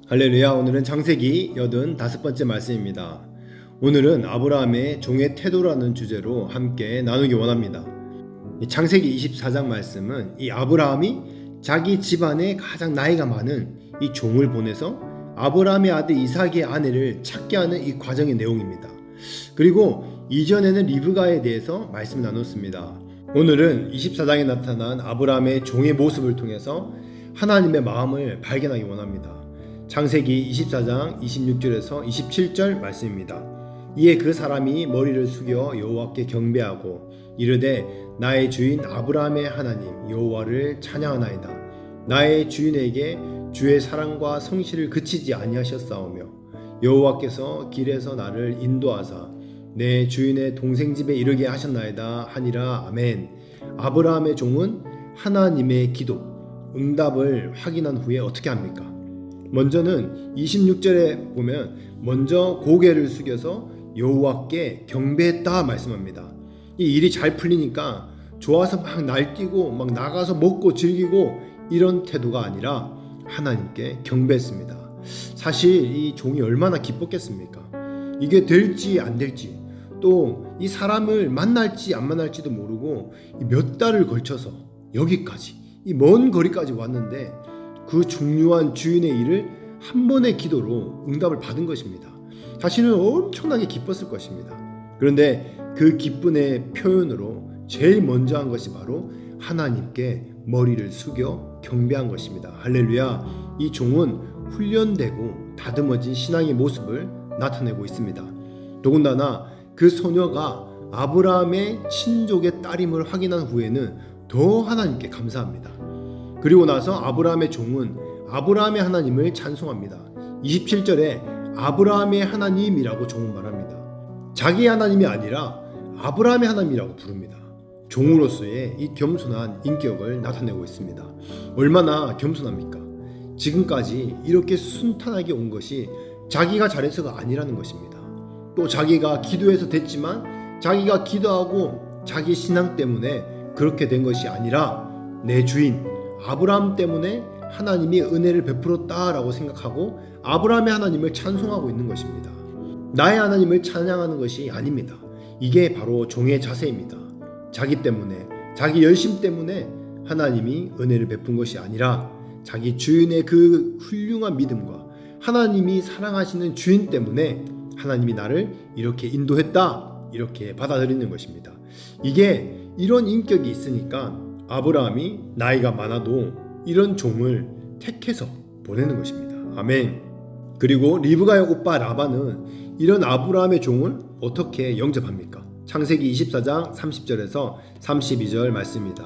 할렐루야. 오늘은 창세기 85번째 말씀입니다. 오늘은 아브라함의 종의 태도라는 주제로 함께 나누기 원합니다. 창세기 24장 말씀은 이 아브라함이 자기 집안에 가장 나이가 많은 이 종을 보내서 아브라함의 아들 이삭의 아내를 찾게 하는 이 과정의 내용입니다. 그리고 이전에는 리브가에 대해서 말씀을 나눴습니다. 오늘은 24장에 나타난 아브라함의 종의 모습을 통해서 하나님의 마음을 발견하기 원합니다. 창세기 24장 26절에서 27절 말씀입니다. 이에 그 사람이 머리를 숙여 여호와께 경배하고 이르되 나의 주인 아브라함의 하나님 여호와를 찬양하나이다. 나의 주인에게 주의 사랑과 성실을 그치지 아니하셨사오며 여호와께서 길에서 나를 인도하사 내 주인의 동생 집에 이르게 하셨나이다 하니라. 아멘. 아브라함의 종은 하나님의 기도 응답을 확인한 후에 어떻게 합니까? 먼저는 26절에 보면 먼저 고개를 숙여서 여호와께 경배했다 말씀합니다. 이 일이 잘 풀리니까 좋아서 막 날뛰고 막 나가서 먹고 즐기고 이런 태도가 아니라 하나님께 경배했습니다. 사실 이 종이 얼마나 기뻤겠습니까? 이게 될지 안 될지, 또 이 사람을 만날지 안 만날지도 모르고 몇 달을 걸쳐서 여기까지 이 먼 거리까지 왔는데 그 중요한 주인의 일을 한 번의 기도로 응답을 받은 것입니다. 자신은 엄청나게 기뻤을 것입니다. 그런데 그 기쁨의 표현으로 제일 먼저 한 것이 바로 하나님께 머리를 숙여 경배한 것입니다. 할렐루야. 이 종은 훈련되고 다듬어진 신앙의 모습을 나타내고 있습니다. 더군다나 그 소녀가 아브라함의 친족의 딸임을 확인한 후에는 더 하나님께 감사합니다. 그리고 나서 아브라함의 종은 아브라함의 하나님을 찬송합니다. 27절에 아브라함의 하나님이라고 종은 말합니다. 자기 하나님이 아니라 아브라함의 하나님이라고 부릅니다. 종으로서의 이 겸손한 인격을 나타내고 있습니다. 얼마나 겸손합니까? 지금까지 이렇게 순탄하게 온 것이 자기가 잘해서가 아니라는 것입니다. 또 자기가 기도해서 됐지만 자기가 기도하고 자기 신앙 때문에 그렇게 된 것이 아니라 내 주인 아브라함 때문에 하나님이 은혜를 베풀었다라고 생각하고 아브라함의 하나님을 찬송하고 있는 것입니다. 나의 하나님을 찬양하는 것이 아닙니다. 이게 바로 종의 자세입니다. 자기 때문에, 자기 열심 때문에 하나님이 은혜를 베푼 것이 아니라 자기 주인의 그 훌륭한 믿음과 하나님이 사랑하시는 주인 때문에 하나님이 나를 이렇게 인도했다, 이렇게 받아들이는 것입니다. 이게 이런 인격이 있으니까 아브라함이 나이가 많아도 이런 종을 택해서 보내는 것입니다. 아멘. 그리고 리브가의 오빠 라반은 이런 아브라함의 종을 어떻게 영접합니까? 창세기 24장 30절에서 32절 말씀입니다.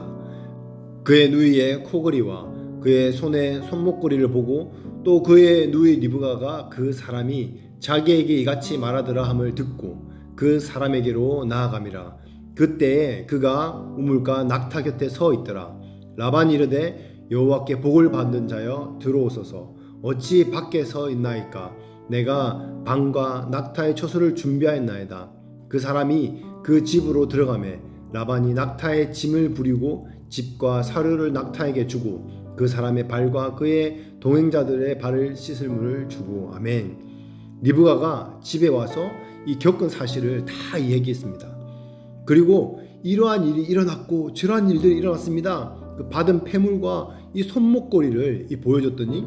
그의 누이의 코걸이와 그의 손의 손목걸이를 보고 또 그의 누이 리브가가 그 사람이 자기에게 이같이 말하더라 함을 듣고 그 사람에게로 나아감이라. 그때에 그가 우물가 낙타 곁에 서 있더라. 라반이 이르되 여호와께 복을 받는 자여 들어오소서. 어찌 밖에 서 있나이까? 내가 방과 낙타의 처소를 준비하였나이다. 그 사람이 그 집으로 들어가매 라반이 낙타의 짐을 부리고 집과 사료를 낙타에게 주고 그 사람의 발과 그의 동행자들의 발을 씻을 물을 주고. 아멘. 리브가가 집에 와서 이 겪은 사실을 다 얘기했습니다. 그리고 이러한 일이 일어났고 저러한 일들이 일어났습니다. 그 받은 폐물과 이 손목걸이를 보여줬더니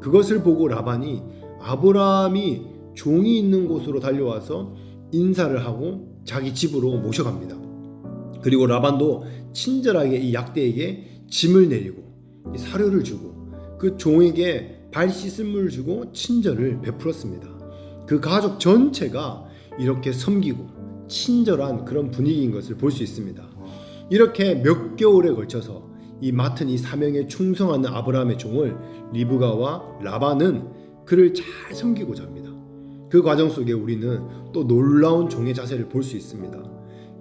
그것을 보고 라반이 아브라함이 종이 있는 곳으로 달려와서 인사를 하고 자기 집으로 모셔갑니다. 그리고 라반도 친절하게 이 약대에게 짐을 내리고 사료를 주고 그 종에게 발 씻을 물을 주고 친절을 베풀었습니다. 그 가족 전체가 이렇게 섬기고 친절한 그런 분위기인 것을 볼 수 있습니다. 이렇게 몇 개월에 걸쳐서 이 맡은 이 사명에 충성하는 아브라함의 종을 리브가와 라반은 그를 잘 섬기고자 합니다. 그 과정 속에 우리는 또 놀라운 종의 자세를 볼 수 있습니다.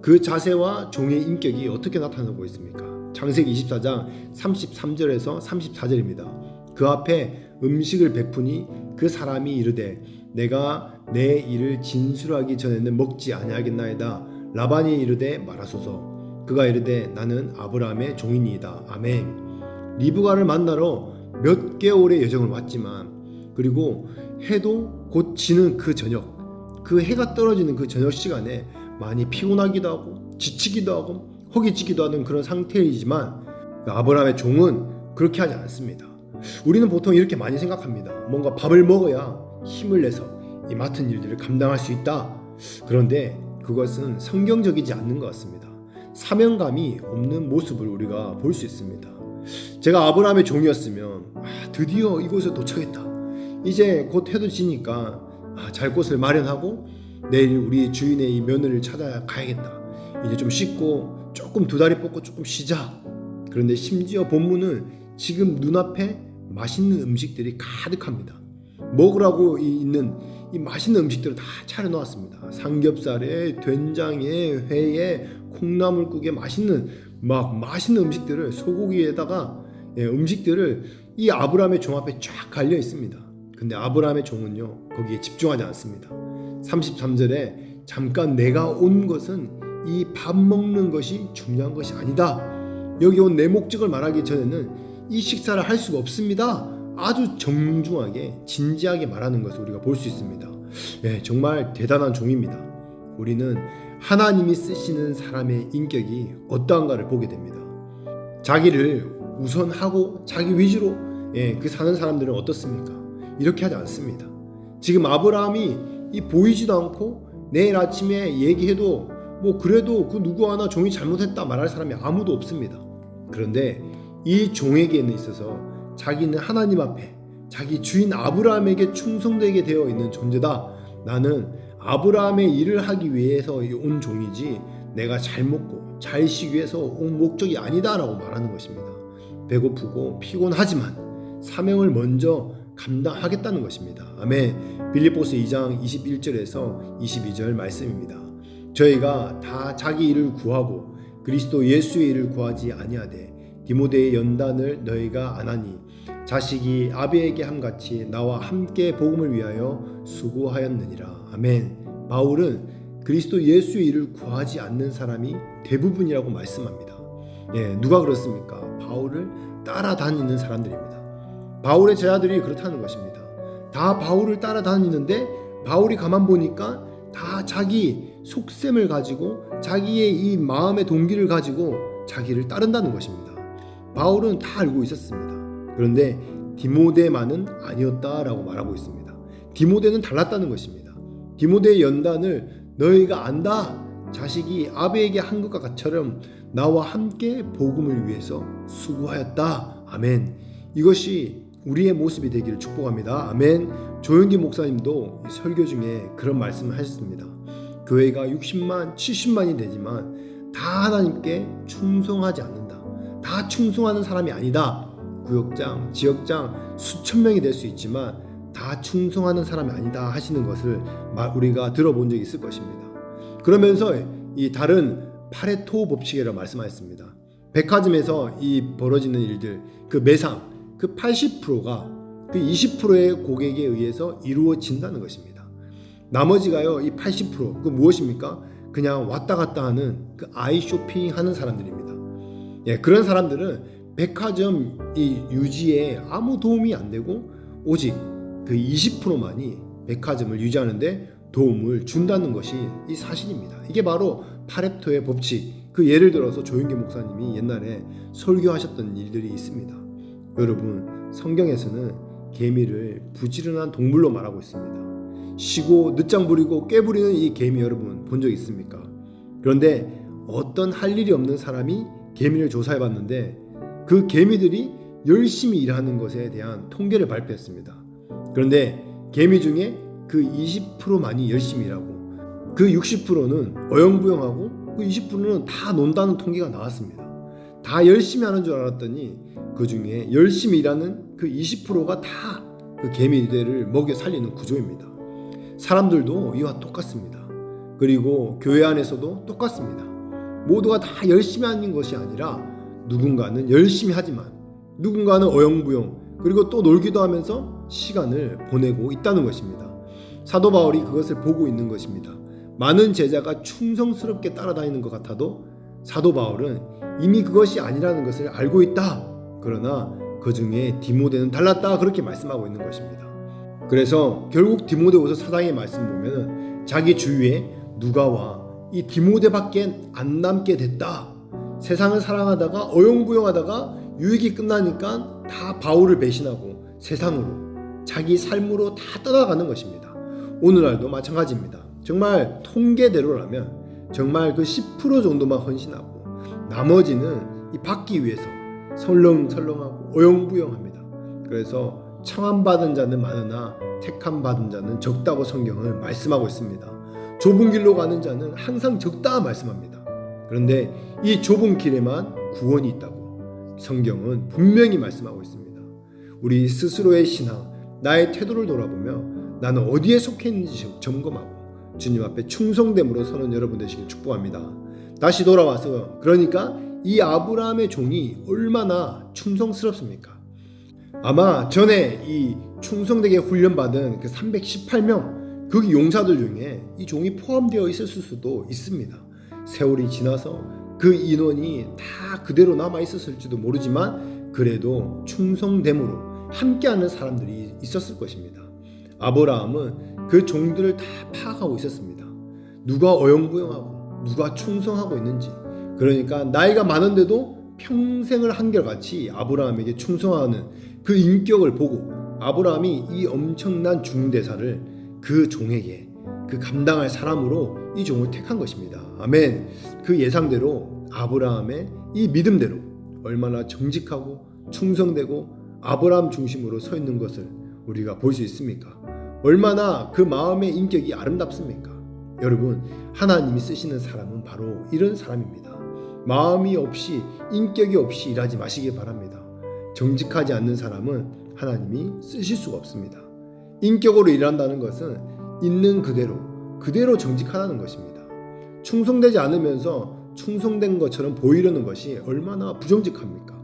그 자세와 종의 인격이 어떻게 나타나고 있습니까? 창세기 24장 33절에서 34절입니다. 그 앞에 음식을 베푸니 그 사람이 이르되 내가 내 일을 진술하기 전에는 먹지 아니하겠나이다. 라반이 이르되 말하소서. 그가 이르되 나는 아브라함의 종이니이다. 아멘. 리브가를 만나러 몇 개월의 여정을 왔지만 그리고 해도 곧 지는 그 저녁, 그 해가 떨어지는 그 저녁 시간에 많이 피곤하기도 하고 지치기도 하고 허기지기도 하는 그런 상태이지만 아브라함의 종은 그렇게 하지 않습니다. 우리는 보통 이렇게 많이 생각합니다. 뭔가 밥을 먹어야 힘을 내서 이 맡은 일들을 감당할 수 있다. 그런데 그것은 성경적이지 않는 것 같습니다. 사명감이 없는 모습을 우리가 볼 수 있습니다. 제가 아브라함의 종이었으면 드디어 이곳에 도착했다. 이제 곧 해도 지니까 잘 곳을 마련하고 내일 우리 주인의 이 며느리를 찾아가야겠다. 이제 좀 씻고 조금 두 다리 뻗고 조금 쉬자. 그런데 심지어 본문은 지금 눈앞에 맛있는 음식들이 가득합니다. 먹으라고 있는 이 맛있는 음식들을 다 차려놓았습니다. 삼겹살에 된장에 회에 콩나물국에 맛있는 음식들을 소고기에다가 음식들을 이 아브라함의 종 앞에 쫙 갈려 있습니다. 근데 아브라함의 종은요 거기에 집중하지 않습니다. 33절에 잠깐 내가 온 것은 이 밥 먹는 것이 중요한 것이 아니다. 여기 온 내 목적을 말하기 전에는 이 식사를 할 수가 없습니다. 아주 정중하게 진지하게 말하는 것을 우리가 볼 수 있습니다. 정말 대단한 종입니다. 우리는 하나님이 쓰시는 사람의 인격이 어떠한가를 보게 됩니다. 자기를 우선하고 자기 위주로 그 사는 사람들은 어떻습니까? 이렇게 하지 않습니다. 지금 아브라함이 이 보이지도 않고 내일 아침에 얘기해도 그래도 그 누구 하나 종이 잘못했다 말할 사람이 아무도 없습니다. 그런데 이 종에게는 있어서 자기는 하나님 앞에 자기 주인 아브라함에게 충성되게 되어 있는 존재다. 나는 아브라함의 일을 하기 위해서 온 종이지 내가 잘 먹고 잘 쉬기 위해서 온 목적이 아니다 라고 말하는 것입니다. 배고프고 피곤하지만 사명을 먼저 감당하겠다는 것입니다. 아멘. 빌립보서 2장 21절에서 22절 말씀입니다. 저희가 다 자기 일을 구하고 그리스도 예수의 일을 구하지 아니하되 디모데의 연단을 너희가 안 하니 자식이 아비에게 함같이 나와 함께 복음을 위하여 수고하였느니라. 아멘. 바울은 그리스도 예수의 일을 구하지 않는 사람이 대부분이라고 말씀합니다. 누가 그렇습니까? 바울을 따라다니는 사람들입니다. 바울의 제자들이 그렇다는 것입니다. 다 바울을 따라다니는데 바울이 가만 보니까 다 자기 속셈을 가지고 자기의 이 마음의 동기를 가지고 자기를 따른다는 것입니다. 바울은 다 알고 있었습니다. 그런데 디모데만은 아니었다라고 말하고 있습니다. 디모데는 달랐다는 것입니다. 디모데의 연단을 너희가 안다. 자식이 아비에게 한 것과 같처럼 나와 함께 복음을 위해서 수고하였다. 아멘. 이것이 우리의 모습이 되기를 축복합니다. 아멘. 조영기 목사님도 설교 중에 그런 말씀을 하셨습니다. 교회가 60만, 70만이 되지만 다 하나님께 충성하지 않는다. 다 충성하는 사람이 아니다. 구역장, 지역장 수천 명이 될 수 있지만 다 충성하는 사람이 아니다 하시는 것을 우리가 들어본 적이 있을 것입니다. 그러면서 이 다른 파레토 법칙이라고 말씀하셨습니다. 백화점에서 이 벌어지는 일들, 그 매상, 그 80%가 그 20%의 고객에 의해서 이루어진다는 것입니다. 나머지가요, 이 80%, 그 무엇입니까? 그냥 왔다 갔다 하는 그 아이 쇼핑하는 사람들입니다. 그런 사람들은 백화점 이 유지에 아무 도움이 안 되고 오직 그 20%만이 백화점을 유지하는데 도움을 준다는 것이 이 사실입니다. 이게 바로 파레토의 법칙. 그 예를 들어서 조윤기 목사님이 옛날에 설교하셨던 일들이 있습니다. 여러분, 성경에서는 개미를 부지런한 동물로 말하고 있습니다. 쉬고 늦장 부리고 꾀 부리는 이 개미 여러분 본 적 있습니까? 그런데 어떤 할 일이 없는 사람이 개미를 조사해 봤는데 그 개미들이 열심히 일하는 것에 대한 통계를 발표했습니다. 그런데 개미 중에 그 20%만이 열심히 일하고 그 60%는 어영부영하고 그 20%는 다 논다는 통계가 나왔습니다. 다 열심히 하는 줄 알았더니 그 중에 열심히 일하는 그 20%가 다 그 개미들을 먹여 살리는 구조입니다. 사람들도 이와 똑같습니다. 그리고 교회 안에서도 똑같습니다. 모두가 다 열심히 하는 것이 아니라 누군가는 열심히 하지만 누군가는 어영부영 그리고 또 놀기도 하면서 시간을 보내고 있다는 것입니다. 사도 바울이 그것을 보고 있는 것입니다. 많은 제자가 충성스럽게 따라다니는 것 같아도 사도 바울은 이미 그것이 아니라는 것을 알고 있다. 그러나 그 중에 디모데는 달랐다. 그렇게 말씀하고 있는 것입니다. 그래서 결국 디모데후서 4장의 말씀 보면은 자기 주위에 누가 와 이 디모데밖에 안 남게 됐다. 세상을 사랑하다가 어영부영하다가 유익이 끝나니까 다 바울을 배신하고 세상으로 자기 삶으로 다 떠나가는 것입니다. 오늘날도 마찬가지입니다. 정말 통계대로라면 정말 그 10% 정도만 헌신하고 나머지는 이 받기 위해서 설렁설렁하고 어영부영합니다. 그래서 청함받은 자는 많으나 택함받은 자는 적다고 성경은 말씀하고 있습니다. 좁은 길로 가는 자는 항상 적다 말씀합니다. 그런데 이 좁은 길에만 구원이 있다고 성경은 분명히 말씀하고 있습니다. 우리 스스로의 신앙, 나의 태도를 돌아보며 나는 어디에 속해 있는지 점검하고 주님 앞에 충성됨으로 서는 여러분 되시길 축복합니다. 다시 돌아와서 그러니까 이 아브라함의 종이 얼마나 충성스럽습니까? 아마 전에 이 충성되게 훈련받은 그 318명 그 용사들 중에 이 종이 포함되어 있었을 수도 있습니다. 세월이 지나서 그 인원이 다 그대로 남아 있었을지도 모르지만 그래도 충성됨으로 함께하는 사람들이 있었을 것입니다. 아브라함은 그 종들을 다 파악하고 있었습니다. 누가 어영부영하고 누가 충성하고 있는지. 그러니까 나이가 많은데도 평생을 한결같이 아브라함에게 충성하는 그 인격을 보고 아브라함이 이 엄청난 중대사를 그 종에게 그 감당할 사람으로 이 종을 택한 것입니다. 아멘. 그 예상대로 아브라함의 이 믿음대로 얼마나 정직하고 충성되고 아브라함 중심으로 서 있는 것을 우리가 볼 수 있습니까? 얼마나 그 마음의 인격이 아름답습니까? 여러분, 하나님이 쓰시는 사람은 바로 이런 사람입니다. 마음이 없이 인격이 없이 일하지 마시기 바랍니다. 정직하지 않는 사람은 하나님이 쓰실 수가 없습니다. 인격으로 일한다는 것은 있는 그대로 정직하다는 것입니다. 충성되지 않으면서 충성된 것처럼 보이려는 것이 얼마나 부정직합니까?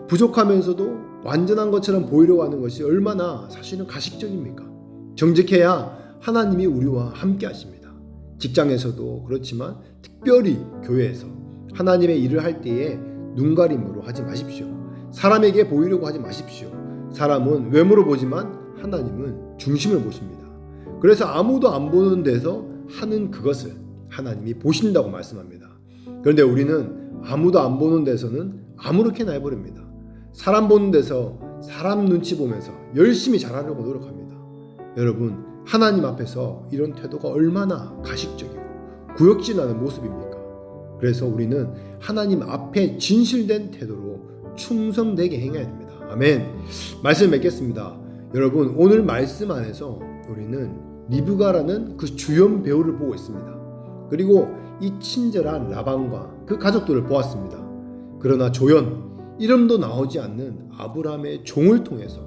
부족하면서도 완전한 것처럼 보이려고 하는 것이 얼마나 사실은 가식적입니까? 정직해야 하나님이 우리와 함께 하십니다. 직장에서도 그렇지만 특별히 교회에서 하나님의 일을 할 때에 눈가림으로 하지 마십시오. 사람에게 보이려고 하지 마십시오. 사람은 외모로 보지만 하나님은 중심을 보십니다. 그래서 아무도 안 보는 데서 하는 그것을 하나님이 보신다고 말씀합니다. 그런데 우리는 아무도 안 보는 데서는 아무렇게나 해버립니다. 사람 보는 데서 사람 눈치 보면서 열심히 잘하려고 노력합니다. 여러분, 하나님 앞에서 이런 태도가 얼마나 가식적이고 구역질나는 모습입니까? 그래서 우리는 하나님 앞에 진실된 태도로 충성되게 행해야 됩니다. 아멘. 말씀 맺겠습니다. 여러분, 오늘 말씀 안에서 우리는 리브가라는 그 주연 배우를 보고 있습니다. 그리고 이 친절한 라반과 그 가족들을 보았습니다. 그러나 조연, 이름도 나오지 않는 아브라함의 종을 통해서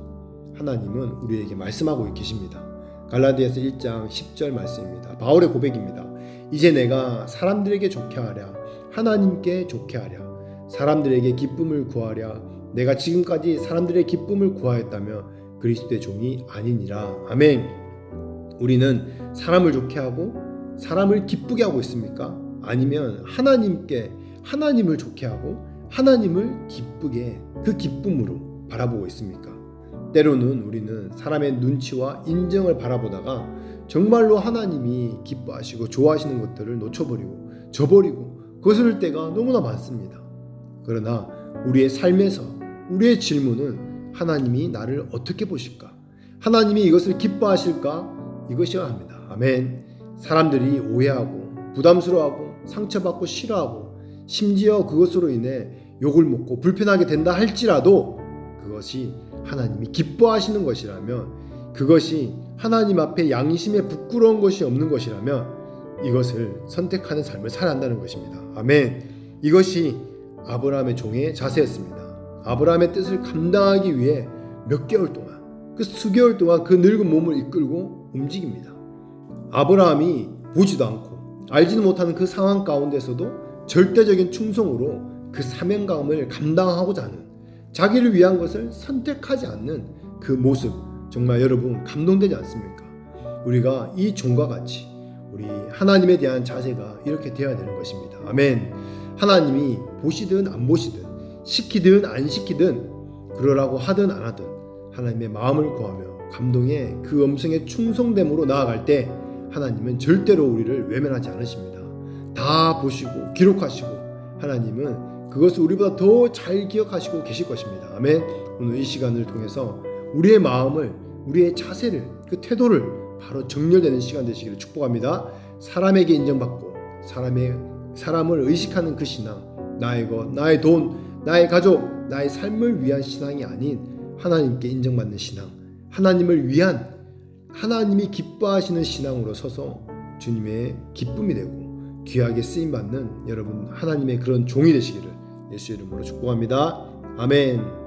하나님은 우리에게 말씀하고 계십니다. 갈라디아서 1장 10절 말씀입니다. 바울의 고백입니다. 이제 내가 사람들에게 좋게 하랴, 하나님께 좋게 하랴, 사람들에게 기쁨을 구하랴, 내가 지금까지 사람들의 기쁨을 구하였다며 그리스도의 종이 아니니라. 아멘. 우리는 사람을 좋게 하고 사람을 기쁘게 하고 있습니까? 아니면 하나님을 좋게 하고 하나님을 기쁘게 그 기쁨으로 바라보고 있습니까? 때로는 우리는 사람의 눈치와 인정을 바라보다가 정말로 하나님이 기뻐하시고 좋아하시는 것들을 놓쳐버리고 저버리고 거스를 때가 너무나 많습니다. 그러나 우리의 삶에서 우리의 질문은 하나님이 나를 어떻게 보실까? 하나님이 이것을 기뻐하실까? 이것이어야 합니다. 아멘. 사람들이 오해하고 부담스러워하고 상처받고 싫어하고 심지어 그것으로 인해 욕을 먹고 불편하게 된다 할지라도 그것이 하나님이 기뻐하시는 것이라면, 그것이 하나님 앞에 양심에 부끄러운 것이 없는 것이라면 이것을 선택하는 삶을 살아야 한다는 것입니다. 아멘. 이것이 아브라함의 종의 자세였습니다. 아브라함의 뜻을 감당하기 위해 몇 개월 동안, 그 수개월 동안 그 늙은 몸을 이끌고 움직입니다. 아브라함이 보지도 않고 알지도 못하는 그 상황 가운데서도 절대적인 충성으로 그 사명감을 감당하고자 하는, 자기를 위한 것을 선택하지 않는 그 모습, 정말 여러분 감동되지 않습니까? 우리가 이 종과 같이 우리 하나님에 대한 자세가 이렇게 되어야 되는 것입니다. 아멘. 하나님이 보시든 안 보시든 시키든 안 시키든 그러라고 하든 안 하든 하나님의 마음을 구하며 감동의 그 음성에 충성됨으로 나아갈 때 하나님은 절대로 우리를 외면하지 않으십니다. 다 보시고 기록하시고 하나님은 그것을 우리보다 더 잘 기억하시고 계실 것입니다. 아멘. 오늘 이 시간을 통해서 우리의 마음을, 우리의 자세를, 그 태도를 바로 정렬되는 시간 되시기를 축복합니다. 사람에게 인정받고 사람을 의식하는 그 신앙, 나의 것, 나의 돈, 나의 가족, 나의 삶을 위한 신앙이 아닌 하나님께 인정받는 신앙, 하나님을 위한, 하나님이 기뻐하시는 신앙으로 서서 주님의 기쁨이 되고 귀하게 쓰임받는 여러분 하나님의 그런 종이 되시기를 예수 이름으로 축복합니다. 아멘.